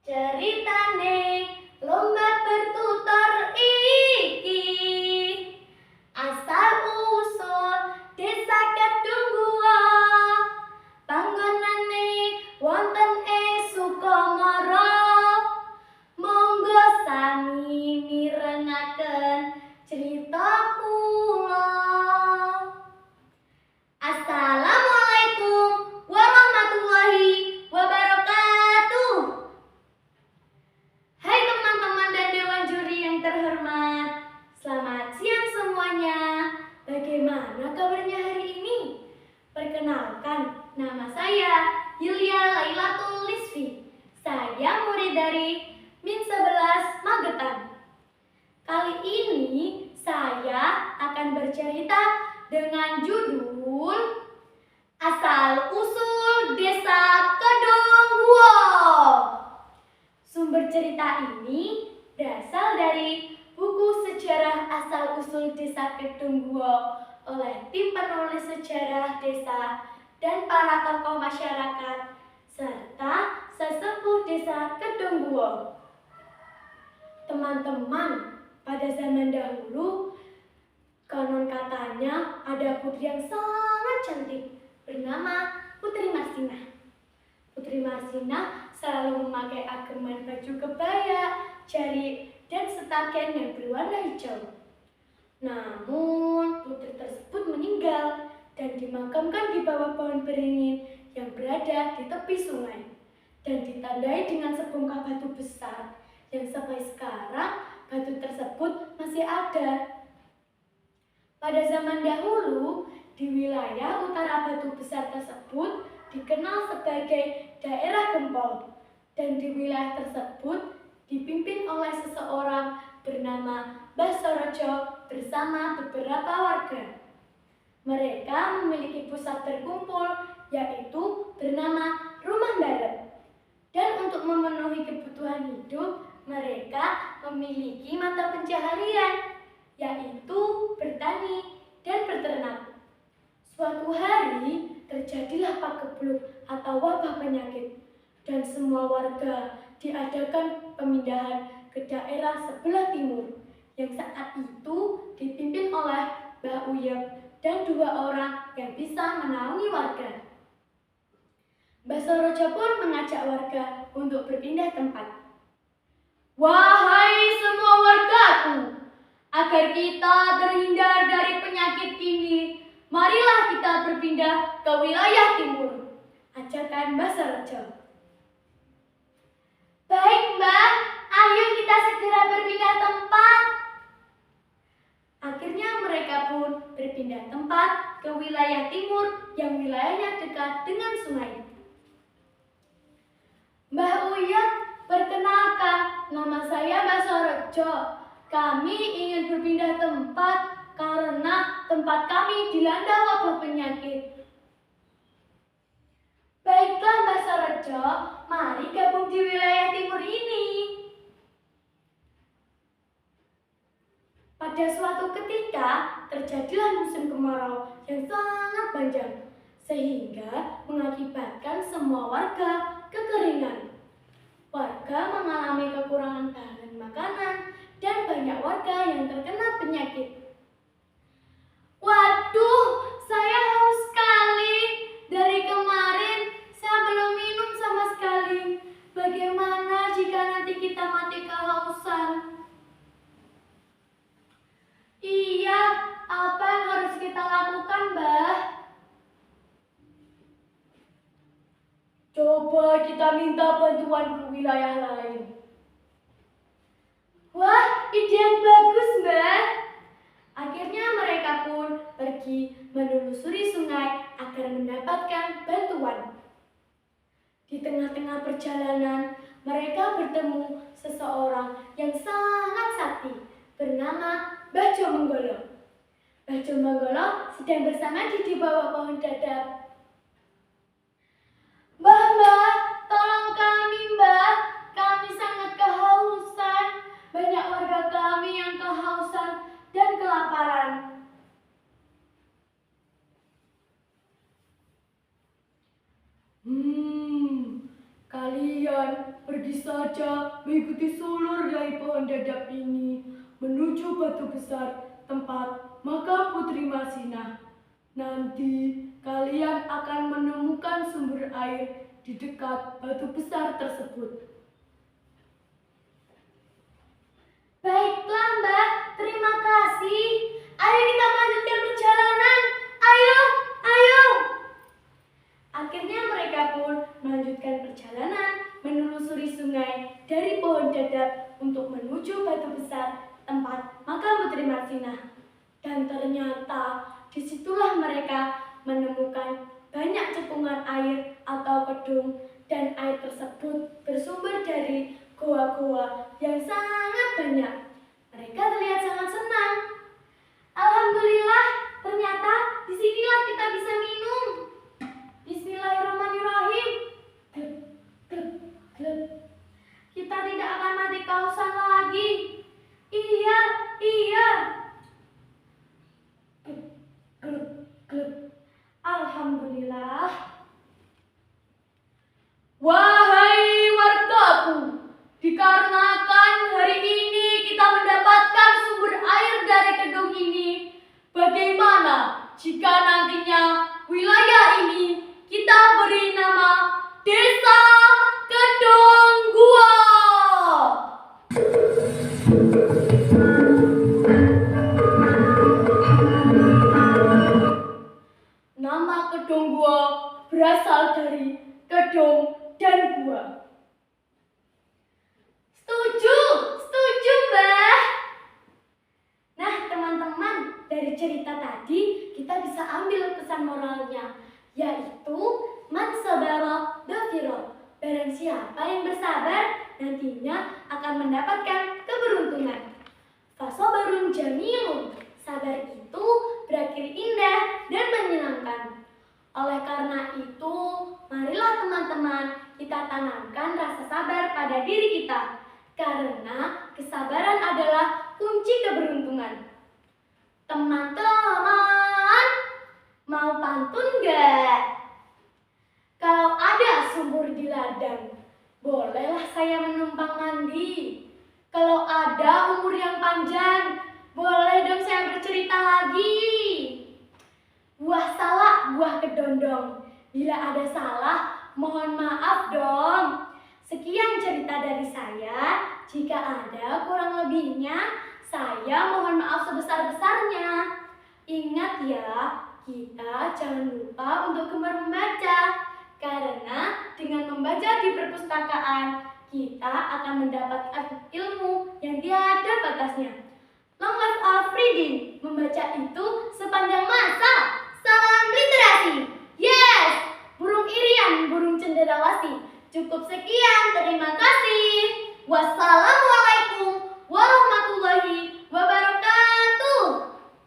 Ceritane lomba bertutur iki asal usul desa Kedungguwa. Panggonane wonten ing Sukamara. Monggo sami mirengaken cerita kula. Assalamualaikum warahmatullahi wabarakatuh. Hai teman-teman dan dewan juri yang terhormat. Selamat siang semuanya. Bagaimana kabarnya hari ini? Perkenalkan, nama saya Yulia Lailatul Lisfi. Saya murid dari Min 11 Magetan. Kali ini saya akan bercerita dengan judul Asal Usul Desa Kedungguwa. Sumber cerita ini berasal dari buku Sejarah Asal Usul Desa Kedungguwa oleh tim penulis sejarah desa dan para tokoh masyarakat serta sesepuh Desa Kedungguwa. Teman-teman, pada zaman dahulu konon katanya ada putri yang sangat cantik bernama Putri Marsinah. Putri Marsinah selalu memakai ageman baju kebaya, jari, dan setaken yang berwarna hijau. Namun, putri tersebut meninggal dan dimakamkan di bawah pohon beringin yang berada di tepi sungai dan ditandai dengan sebongkah batu besar yang sampai sekarang batu tersebut masih ada. Pada zaman dahulu, di wilayah utara batu besar tersebut dikenal sebagai daerah Gempol, dan di wilayah tersebut dipimpin oleh seseorang bernama Mbah Sorojo bersama beberapa warga. Mereka memiliki pusat berkumpul yaitu bernama Rumah Baret. Dan untuk memenuhi kebutuhan hidup, mereka memiliki mata pencaharian yaitu bertani dan beternak. Suatu hari terjadilah pagebluk atau wabah penyakit dan semua warga diadakan pemindahan ke daerah sebelah timur yang saat itu dipimpin oleh Mbah Uyep dan 2 orang yang bisa menaungi warga. Mbah Sorojo pun mengajak warga untuk berpindah tempat. Wahai semua wargaku, agar kita terhindar dari penyakit ini, marilah kita berpindah ke wilayah timur, ajakan Mbah Sorojo. Baik Mbah, ayo kita segera berpindah tempat. Akhirnya mereka pun berpindah tempat ke wilayah timur yang wilayahnya dekat dengan sungai. Mbah Uyep, perkenalkan, nama saya Mbah Sorojo. Kami ingin berpindah tempat karena tempat kami dilanda wabah penyakit. Baiklah Mbah Sorojo, mari gabung di wilayah timur ini. Pada suatu ketika terjadilah musim kemarau yang sangat panjang, sehingga mengakibatkan semua warga kekeringan. Warga mengalami kekurangan bahan makanan dan banyak warga yang terkena penyakit. Waduh, saya haus sekali. Dari kemarin saya belum minum sama sekali. Bagaimana jika nanti kita mati kehausan? Iya, apa yang harus kita lakukan, Mbah? Coba kita minta bantuan ke wilayah lain. Wah, ide yang bagus, Mbah. Akhirnya mereka pun pergi menelusuri sungai agar mendapatkan bantuan. Di tengah-tengah perjalanan, mereka bertemu seseorang yang sangat sakti bernama Mbah Jomenggolo. Mbah Jomenggolo sedang bersama di bawah pohon dadap. Mbah, tolong kami, Mbah. Kami sangat kehausan. Banyak warga kami yang kehausan dan kelaparan. Kalian pergi sana saja mengikuti sulur dari pohon dadap ini menuju batu besar tempat makam Putri Masina. Nanti kalian akan menemukan sumber air di dekat batu besar tersebut. Baiklah Mbak, terima kasih. Ayo kita melanjutkan perjalanan. Ayo, ayo. Akhirnya mereka pun melanjutkan perjalanan menelusuri sungai dari pohon dadap untuk menuju batu besar tempat makam Putri Masina. Dan ternyata disitulah mereka menemukan banyak cekungan air atau kedung, dan air tersebut bersumber dari goa-goa yang sangat banyak. Mereka terlihat sangat senang. Alhamdulillah, ternyata disinilah kita bisa minum. Bismillahirrahmanirrahim. Gleb, gleb, gleb. Kita tidak akan mati kehausan lagi. Iya, iya. Gleb, gleb, gleb. Alhamdulillah. Wahai wargaku, dikarenakan hari ini kita mendapatkan sumber air dari kedung ini, bagaimana jika nantinya wilayah ini kita beri nama Desa Kedung Gua? Nama Kedung Gua berasal dari kedung dan gua. Setuju Mbah. Nah teman-teman, dari cerita tadi kita bisa ambil pesan moralnya, yaitu man sabara dhafira. Barang siapa yang bersabar nantinya akan mendapatkan keberuntungan. Fasabarun jamilun. Sabar itu berakhir indah dan menyenangkan. Oleh karena itu, marilah teman-teman kita tanamkan rasa sabar pada diri kita. Karena kesabaran adalah kunci keberuntungan. Teman-teman, mau pantun gak? Kalau ada sumur di ladang, bolehlah saya menumpang mandi. Kalau ada umur yang panjang, boleh dong saya bercerita lagi. Buah salak, buah kedondong. Bila ada salah, mohon maaf dong. Sekian cerita dari saya. Jika ada kurang lebihnya, saya mohon maaf sebesar-besarnya. Ingat ya, kita jangan lupa untuk gemar membaca. Karena dengan membaca di perpustakaan, kita akan mendapatkan ilmu yang tiada batasnya. Long life of reading, membaca itu sepanjang masa. Salam literasi. Yes, burung irian, burung cenderawasih. Cukup sekian.